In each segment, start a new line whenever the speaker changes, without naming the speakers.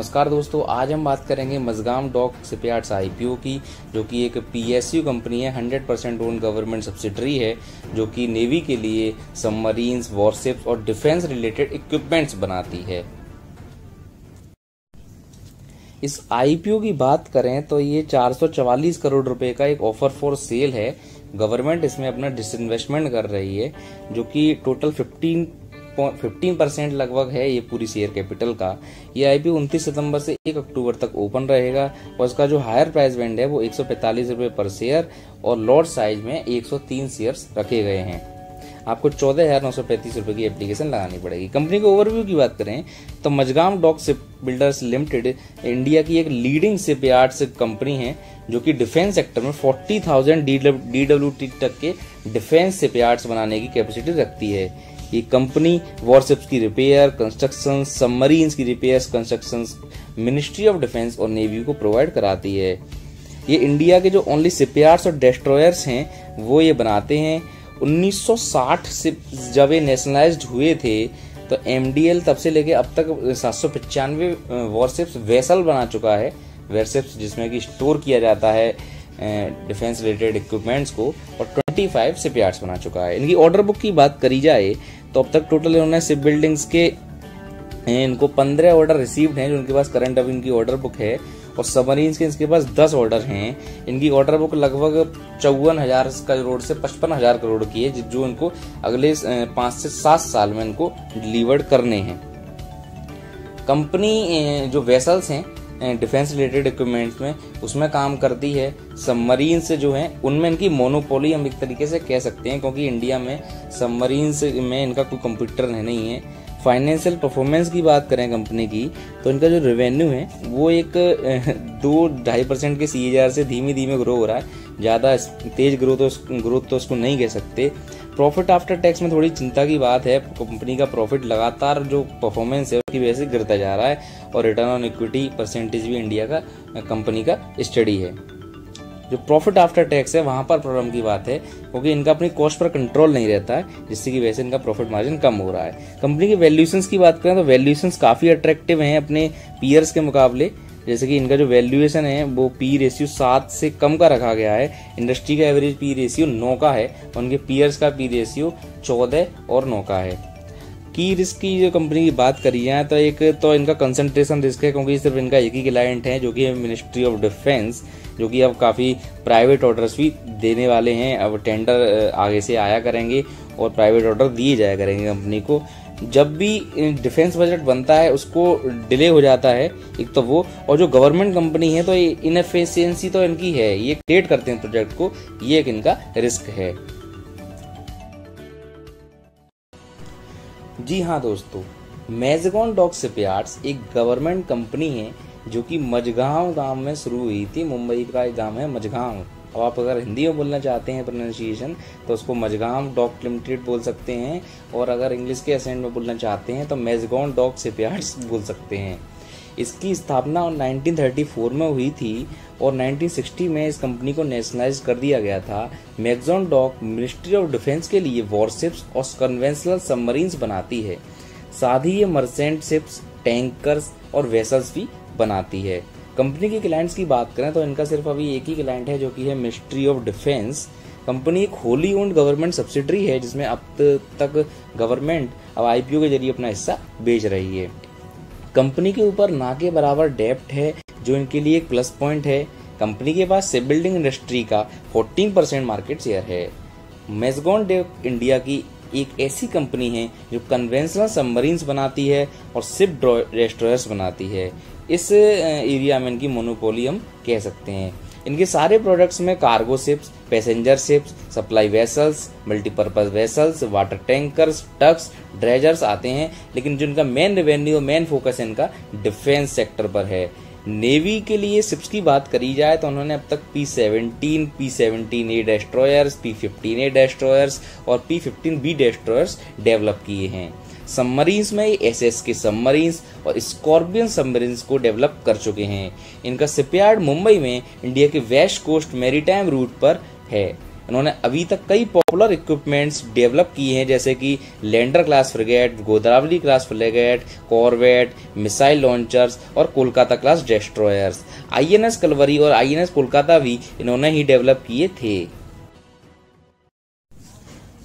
नमस्कार दोस्तों, आज हम बात करेंगे मजगाम डॉक शिपयार्ड्स आईपीओ की, जो कि एक पीएसयू कंपनी है, 100% ओन गवर्नमेंट सब्सिडरी है, जो कि नेवी के लिए सबमरीन्स, वॉरशिप्स और डिफेंस रिलेटेड इक्विपमेंट्स बनाती है। इस आईपीओ की बात करें तो ये 444 करोड़ रुपए का एक ऑफर फॉर सेल है। गवर्नमेंट इसमें अपना डिसइन्वेस्टमेंट कर रही है, जो कि टोटल 15% लगभग है ये पूरी शेयर कैपिटल का। ये आईपीओ 29 सितंबर से 1 अक्टूबर तक ओपन रहेगा और इसका जो हायर प्राइस बैंड है वो 145 रुपए पर शेयर और लॉट साइज में 103 शेयर्स रखे गए हैं। आपको 14,935 रुपए की एप्लीकेशन लगानी पड़ेगी। कंपनी के ओवरव्यू की बात करें तो Mazagon dock shipbuilders limited India की एक लीडिंग शिपयार्ड्स कंपनी है, जो कि डिफेंस सेक्टर में 40,000 DWT तक के डिफेंस शिपयार्ड्स बनाने की कैपेसिटी रखती है। ये कंपनी वॉरशिप्स की रिपेयर, कंस्ट्रक्शन, सबमरीन्स की repairs, construction ministry of defence और नेवी को प्रोवाइड कराती है। ये इंडिया के जो ओनली शिपयार्ड्स और डेस्ट्रॉयर्स हैं वो ये बनाते हैं। 1960 से जब ये नेशनलाइज्ड हुए थे तो एमडीएल तब से लेके अब तक 795 वॉरशिप्स वेसल बना चुका है। वॉरशिप्स जिसमें कि स्टोर किया जाता है डिफेंस रिलेटेड इक्विपमेंट्स को, और 25 शिपयार्ड्स बना चुका है। इनकी ऑर्डर बुक की बात करी जाए तो अब तक टोटल इन्होंने शिप बिल्डिंग्स के इनको 15 ऑर्डर रिसीव्ड हैं, जो उनके पास करंट अभी इनकी ऑर्डर बुक है, और सबमरीन्स के इनके पास 10 ऑर्डर हैं। इनकी ऑर्डर बुक लगभग 54,000 करोड़ से 55,000 करोड़ की है, जो इनको अगले 5 से 7 साल में इनको डिलीवर्ड करने हैं। कंपनी जो वेसल्स हैं डिफेंस रिलेटेड इक्विपमेंट्स में उसमें काम करती है। सबमरीन्स जो हैं उनमें इनकी मोनोपोली हम एक तरीके से कह सकते हैं, क्योंकि इंडिया में सबमरीन्स में इनका कोई कंपटीटर नहीं है। फाइनेंशियल परफॉर्मेंस की बात करें कंपनी की तो इनका जो रेवेन्यू है वो एक 2-2.5% के CAGR से धीमे धीमे ग्रो हो रहा है। ज़्यादा तेज ग्रोथ तो उसको नहीं कह सकते। प्रॉफिट आफ्टर टैक्स में थोड़ी चिंता की बात है। कंपनी का प्रॉफिट लगातार जो परफॉर्मेंस है उसकी वजह से गिरता जा रहा है, और रिटर्न ऑन इक्विटी परसेंटेज भी इंडिया का कंपनी का स्टडी है। जो प्रॉफिट आफ्टर टैक्स है वहां पर प्रॉब्लम की बात है, क्योंकि इनका अपनी कॉस्ट पर कंट्रोल नहीं रहता है, जिससे की वजह से इनका प्रॉफिट मार्जिन कम हो रहा है। कंपनी के वैल्यूएशंस की बात करें तो वैल्यूएशंस काफी अट्रैक्टिव हैं अपने पीयर्स के मुकाबले। जैसे कि इनका जो वैल्यूएशन है वो पी रेशियो 7 से कम का रखा गया है। इंडस्ट्री का एवरेज पी रेशियो 9 का है, उनके पीयर्स का पी रेशियो 14 और 9 का है। की रिस्क की जो कंपनी की बात करी जाए तो एक तो इनका कंसंट्रेशन रिस्क है, क्योंकि सिर्फ इनका एक ही क्लाइंट है, जो कि है मिनिस्ट्री ऑफ डिफेंस, जो कि अब काफ़ी प्राइवेट ऑर्डर्स भी देने वाले हैं। अब टेंडर आगे से आया करेंगे और प्राइवेट ऑर्डर दिए जाया करेंगे कंपनी को। जब भी डिफेंस बजट बनता है उसको डिले हो जाता है एक तो वो, और जो गवर्नमेंट कंपनी है तो इनएफिशिएंसी तो इनकी है, ये क्रिएट करते हैं प्रोजेक्ट को, ये एक इनका रिस्क है। जी हाँ दोस्तों, मजगाम डॉक शिपयार्ड्स एक गवर्नमेंट कंपनी है जो कि मजगांव गांव में शुरू हुई थी। मुंबई का एक गांव है मजगांव। अब आप अगर हिंदी में बोलना चाहते हैं प्रोनाउंसिएशन तो उसको मजगाम डॉक लिमिटेड बोल सकते हैं, और अगर इंग्लिश के एसेंट में बोलना चाहते हैं तो मजगाम डॉक शिपयार्ड्स बोल सकते हैं। इसकी स्थापना 1934 में हुई थी और 1960 में इस कंपनी को नेशनलाइज कर दिया गया था। मजगाम डॉक मिनिस्ट्री ऑफ डिफेंस के लिए वॉरशिप्स और कन्वेंशनल सबमरीन्स बनाती है। साथ ही ये मर्चेंट शिप्स, टैंकर्स और वेसल्स भी बनाती है। कंपनी के क्लाइंट्स की बात करें तो इनका सिर्फ अभी एक ही क्लाइंट है, जो कि है मिनिस्ट्री ऑफ डिफेंस। कंपनी एक होली ओन्ड गवर्नमेंट सब्सिडरी है, जिसमें अब तक गवर्नमेंट अब आईपीओ के जरिए अपना हिस्सा बेच रही है। कंपनी के ऊपर ना के बराबर डेप्ट है, जो इनके लिए एक प्लस पॉइंट है। कंपनी के पास शिप बिल्डिंग इंडस्ट्री का 14% मार्केट शेयर है। मजगाम डॉक इंडिया की एक ऐसी कंपनी है जो कन्वेंशनल सबमरीन्स बनाती है और शिप डेस्ट्रॉयर्स बनाती है। इस एरिया में इनकी मोनोपोली हम कह सकते हैं। इनके सारे प्रोडक्ट्स में cargo ships, passenger ships, supply vessels, multipurpose vessels, water tankers, tugs, dredgers आते हैं, लेकिन जो इनका मेन रेवेन्यू, मेन फोकस इनका डिफेंस सेक्टर पर है। नेवी के लिए शिप्स की बात करी जाए तो उन्होंने अब तक P-17, P-17A डेस्ट्रॉयर्स, P-15A डेस्ट्रॉयर्स और P-15B डेस्ट्रॉयर्स डेवलप किए हैं। सबमरीन्स में SS के सबमरीन्स और स्कॉर्पियन सबमरीन्स को डेवलप कर चुके हैं। इनका शिपयार्ड मुंबई में इंडिया के वेस्ट कोस्ट मैरीटाइम रूट पर है। इन्होंने अभी तक कई पॉपुलर इक्विपमेंट्स डेवलप किए हैं, जैसे कि Leander class frigate, Godavari class frigate, corvette, missile launchers और Kolkata class destroyers. INS Kalvari और INS कोलकाता भी इन्होंने ही डेवलप किए थे।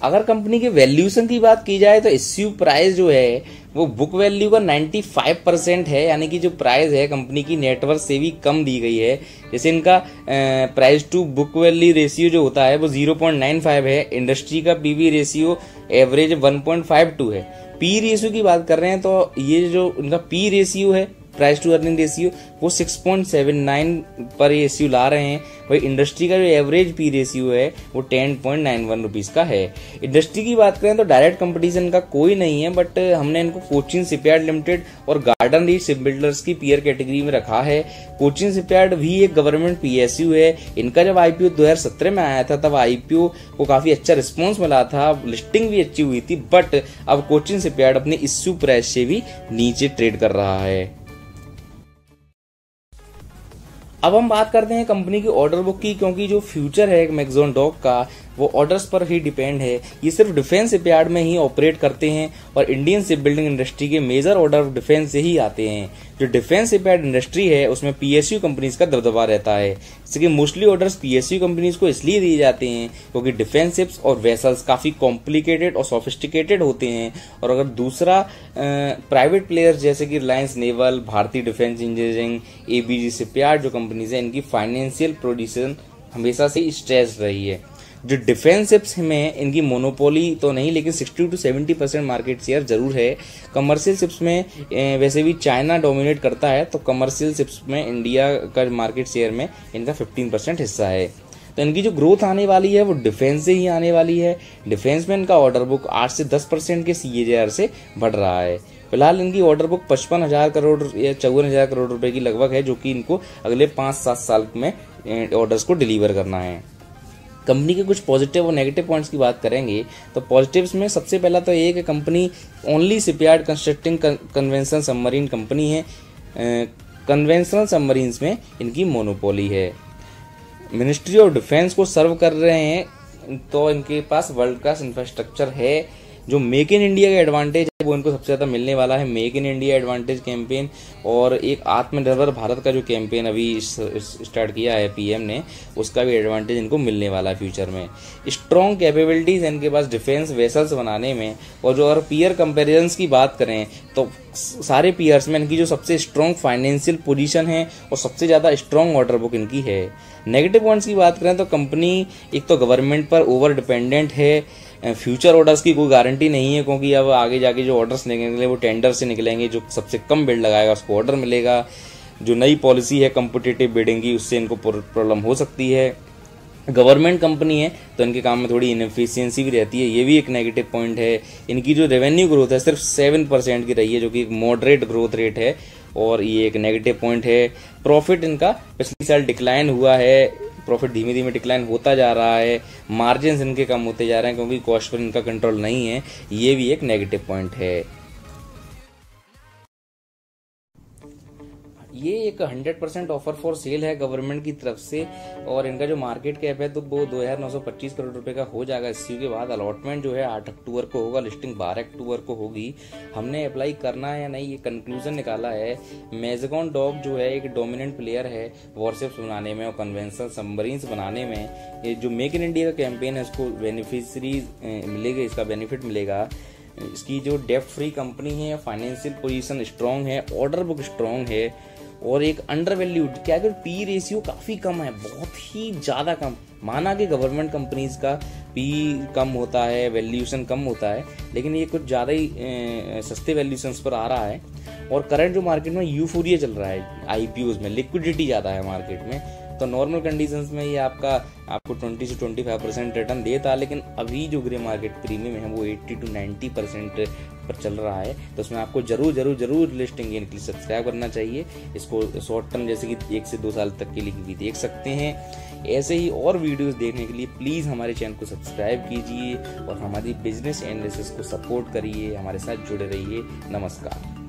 अगर कंपनी के वैल्यूएशन की बात की जाए तो इश्यू प्राइस जो है वो बुक वैल्यू का 95% है, यानी कि जो प्राइस है कंपनी की नेटवर्थ से भी कम दी गई है। जैसे इनका price to book value ratio जो होता है वो 0.95 है। इंडस्ट्री का PB रेशियो एवरेज 1.52 है। पी रेशियो की बात कर रहे हैं तो ये जो इनका पी रेशियो है, प्राइस टू अर्निंग रेशियो, वो 6.79 पर रेशियो ला रहे हैं। वही इंडस्ट्री का जो एवरेज पी रेशियो है वो 10.91 रुपीज का है। इंडस्ट्री की बात करें तो डायरेक्ट कंपटीशन का कोई नहीं है, बट हमने इनको कोचिन शिपयार्ड लिमिटेड और गार्डन रीच शिप बिल्डर्स की पीयर कैटेगरी में रखा है। कोचिन शिपयार्ड भी एक गवर्नमेंट PSU है। इनका जब IPO 2017 में आया था तब IPO को काफी अच्छा रिस्पॉन्स मिला था, लिस्टिंग भी अच्छी हुई थी, बट अब कोचिन शिपयार्ड अपनी इश्यू प्राइस से भी नीचे ट्रेड कर रहा है। अब हम बात करते हैं कंपनी की ऑर्डर बुक की, क्योंकि जो फ्यूचर है मैग्जॉन डॉक का वो ऑर्डर्स पर ही डिपेंड है। ये सिर्फ डिफेंस शिपयार्ड में ही ऑपरेट करते हैं और इंडियन शिप बिल्डिंग इंडस्ट्री के मेजर ऑर्डर डिफेंस से ही आते हैं। जो डिफेंस शिपयार्ड इंडस्ट्री है उसमें PSU कंपनीज का दबदबा रहता है। जैसे कि मोस्टली ऑर्डर्स PSU कंपनीज को इसलिए दिए जाते हैं क्योंकि डिफेंस शिप्स और वेसल्स काफी कॉम्प्लिकेटेड और सोफिस्टिकेटेड होते हैं, और अगर दूसरा प्राइवेट प्लेयर्स जैसे कि रिलायंस नेवल, भारतीय डिफेंस इंजीनियरिंग, ABG शिपयार्ड जो कंपनीज है, इनकी फाइनेंशियल पोजीशन हमेशा से स्ट्रेस रही है। जो डिफेंस शिप्स में इनकी मोनोपोली तो नहीं, लेकिन 60 to 70% मार्केट शेयर जरूर है। कमर्शियल शिप्स में वैसे भी चाइना डोमिनेट करता है, तो कमर्शियल शिप्स में इंडिया का मार्केट शेयर में इनका 15% हिस्सा है। तो इनकी जो ग्रोथ आने वाली है वो डिफेंस से ही आने वाली है। डिफेंस में इनका ऑर्डर बुक 8 से 10% के CAGR से बढ़ रहा है। फिलहाल इनकी ऑर्डर बुक 55,000 करोड़ या 54,000 करोड़ रुपए की लगभग है, जो कि इनको अगले 5-7 साल में ऑर्डर्स को डिलीवर करना है। कंपनी के कुछ पॉजिटिव और नेगेटिव पॉइंट्स की बात करेंगे तो पॉजिटिव्स में सबसे पहला तो ये कि company only shipyard constructing conventional submarine company है। कन्वेंशनल सबमरीन्स में इनकी मोनोपोली है। मिनिस्ट्री ऑफ डिफेंस को सर्व कर रहे हैं, तो इनके पास वर्ल्ड क्लास इंफ्रास्ट्रक्चर है। जो मेक इन इंडिया का एडवांटेज है वो इनको सबसे ज्यादा मिलने वाला है। Make in India advantage campaign और एक आत्मनिर्भर भारत का जो कैंपेन अभी स्टार्ट किया है PM ने, उसका भी एडवांटेज इनको मिलने वाला है फ्यूचर में। स्ट्रॉन्ग कैपेबिलिटीज है इनके पास डिफेंस वेसल्स बनाने में। और जो अगर पीयर कंपेरिजन की बात करें तो सारे पीयर्स में इनकी जो सबसे स्ट्रॉन्ग फाइनेंशियल पोजीशन है और सबसे ज्यादा स्ट्रॉन्ग ऑर्डर बुक इनकी है। नेगेटिव पॉइंट्स की बात करें तो कंपनी एक तो गवर्नमेंट पर ओवर डिपेंडेंट है। फ्यूचर ऑर्डर्स की कोई गारंटी नहीं है, क्योंकि अब आगे जाके जो ऑर्डर्स निकलेंगे वो टेंडर से निकलेंगे। जो सबसे कम बिड लगाएगा उसको ऑर्डर मिलेगा। जो नई पॉलिसी है कॉम्पिटिटिव बिडिंग की, उससे इनको प्रॉब्लम हो सकती है। गवर्नमेंट कंपनी है तो इनके काम में थोड़ी इनएफिशिएंसी भी रहती है, ये भी एक नेगेटिव पॉइंट है। इनकी जो रेवेन्यू ग्रोथ है सिर्फ 7% की रही है, जो कि एक मॉडरेट ग्रोथ रेट है, और ये एक नेगेटिव पॉइंट है। प्रॉफिट इनका पिछले साल डिक्लाइन हुआ है, प्रॉफिट धीमे धीमे डिक्लाइन होता जा रहा है। मार्जिन्स इनके कम होते जा रहे हैं क्योंकि कॉस्ट पर इनका कंट्रोल नहीं है, ये भी एक नेगेटिव पॉइंट है। ये एक 100% ऑफर फॉर सेल है गवर्नमेंट की तरफ से, और इनका जो मार्केट कैप है तो वो 2,925 करोड़ रुपए का हो जाएगा। इश्यू के बाद अलॉटमेंट जो है 8 अक्टूबर को होगा, लिस्टिंग 12 अक्टूबर को होगी। हमने अप्लाई करना है या नहीं ये कंक्लूजन निकाला है। मैग्जॉन डॉक जो है एक डोमिनेंट प्लेयर है वॉरशिप्स बनाने में और कन्वेंशनल सबमरीन्स बनाने में। ये जो मेक इन इंडिया का कैंपेन है उसको बेनिफिशरीज मिलेगा, इसका बेनिफिट मिलेगा। इसकी जो डेप्ट फ्री कंपनी है, फाइनेंशियल पोजीशन स्ट्रांग है, ऑर्डर बुक स्ट्रांग है, और एक अंडर वैल्यूड क्या कि पी रेशियो काफी कम है, बहुत ही ज्यादा कम। माना कि गवर्नमेंट कंपनीज का पी कम होता है, वैल्यूएशन कम होता है, लेकिन ये कुछ ज्यादा ही सस्ते वैल्यूएशंस पर आ रहा है। और करंट जो मार्केट में यूफोरिया चल रहा है, आईपीओज में लिक्विडिटी ज्यादा है मार्केट में, तो नॉर्मल कंडीशंस में ये आपको 20 से 25% रिटर्न देता, लेकिन अभी जो ग्रे मार्केट प्रीमियम है वो 80 to 90% पर चल रहा है। तो उसमें आपको जरूर लिस्टिंग गेन के लिए सब्सक्राइब करना चाहिए। इसको शॉर्ट टर्म जैसे कि 1 से 2 साल तक के लिए भी देख सकते हैं। ऐसे ही और वीडियोस देखने के लिए प्लीज हमारे चैनल को सब्सक्राइब कीजिए और हमारी बिजनेस एनालिसिस को सपोर्ट करिए। हमारे साथ जुड़े रहिए। नमस्कार।